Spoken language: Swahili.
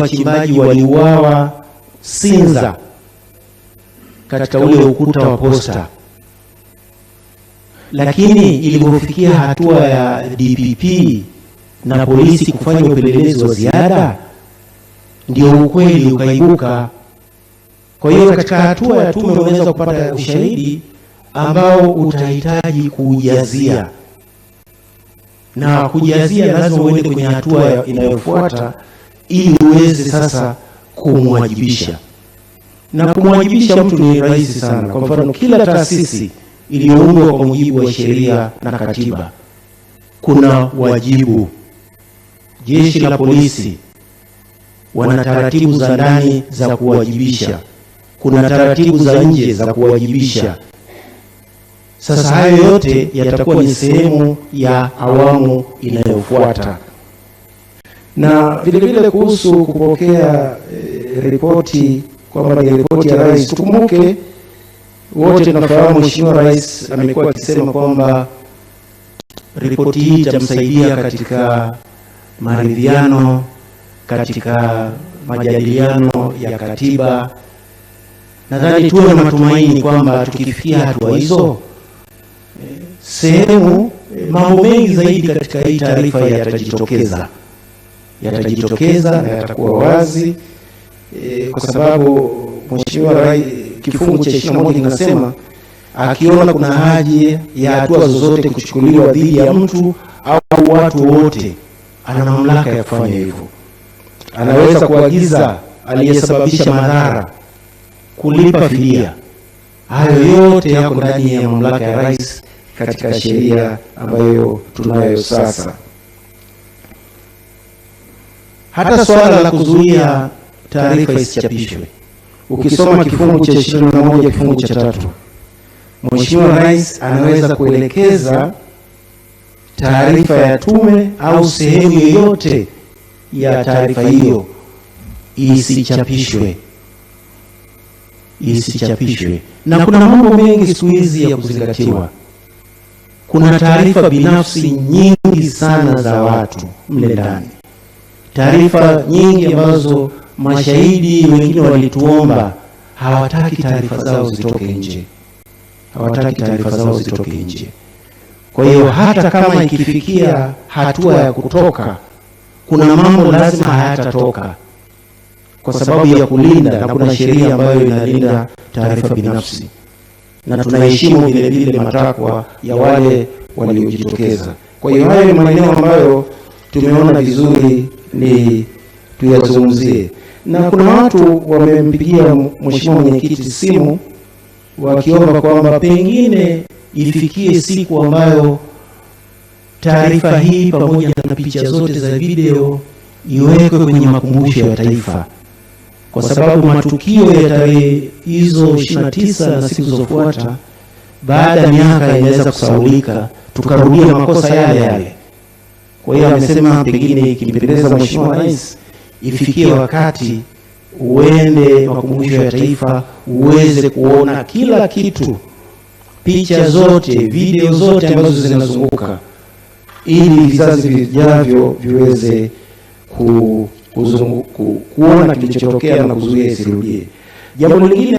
wachimbaji waliuawa Sinza katika ule ukuta wa posta, lakini ilipofikia hatua ya DPP na polisi kufanya upelelezi wa ziada, ndio ukweli ukaibuka. Kwa hiyo katika hatua ya tume unaweza kupata ushahidi ambao utahitaji kujazia, na kujazia lazima uende kwenye hatua inayofuata ili uweze sasa kumwajibisha. Na kumwajibisha mtu ni rahisi sana. Kwa mfano, kila taasisi iliyoundwa kwa mujibu wa sheria na katiba kuna wajibu. Jeshi la polisi wana taratibu za ndani za kuwajibisha, kuna taratibu za nje za kuwajibisha. Sasa hayo yote yatakuwa ni sehemu ya awamu inayofuata. Na vile vile kuhusu kupokea ripoti kwamba ni ripoti ya rais, tukumbuke wote tunafahamu Mheshimiwa Rais amekuwa akisema kwamba ripoti hii itamsaidia katika maridhiano, katika majadiliano ya katiba. Nadhani tuwe na matumaini kwamba tukifikia hatua hizo, sehemu mambo mengi zaidi katika hii taarifa yatajitokeza na yatakuwa wazi, kwa sababu Mheshimiwa Rais kifungu cha 21 kinasema akiona kuna haja ya hatua zozote kuchukuliwa dhidi ya mtu au watu wote, ana mamlaka ya kufanya hivyo. Anaweza kuagiza aliyesababisha madhara kulipa fidia. Hayo yote yako ndani ya mamlaka ya rais katika sheria ambayo tunayo sasa. Hata swala la kuzuia taarifa isichapishwe, ukisoma kifungu cha 21 kifungu cha 3, Mheshimiwa Rais anaweza kuelekeza taarifa ya tume au sehemu yoyote ya taarifa hiyo isichapishwe. Na kuna mambo mengi siku hizi ya kuzingatiwa. Kuna taarifa binafsi nyingi sana za watu mle ndani, taarifa nyingi ambazo mashahidi wengine walituomba hawataki taarifa zao zitoke nje. Kwa hiyo hata kama ikifikia hatua ya kutoka, kuna mambo lazima hayatatoka kwa sababu ya kulinda, na kuna sheria ambayo inalinda taarifa binafsi, na tunaheshimu vile vile matakwa ya wale waliojitokeza. Kwa hiyo hayo ni maeneo ambayo tumeona vizuri ni tuyazungumzie. Na kuna watu wamempigia Mheshimiwa Mwenyekiti simu wakiomba kwamba pengine ifikie siku ambayo taarifa hii pamoja na picha zote za video iwekwe kwenye makumbusho ya taifa, kwa sababu matukio ya tarehe hizo 29 na siku zilizofuata baada ya miaka yanaweza kusahaulika, tukarudia makosa yale. Kwa hiyo amesema pengine ikimpendeza Mheshimiwa Rais ifikie wakati uende makumbusho ya taifa uweze kuona kila kitu, picha zote, video zote ambazo zinazunguka, ili vizazi vijavyo viweze kuona kilichotokea na kuzuia isirudie. Jambo lingine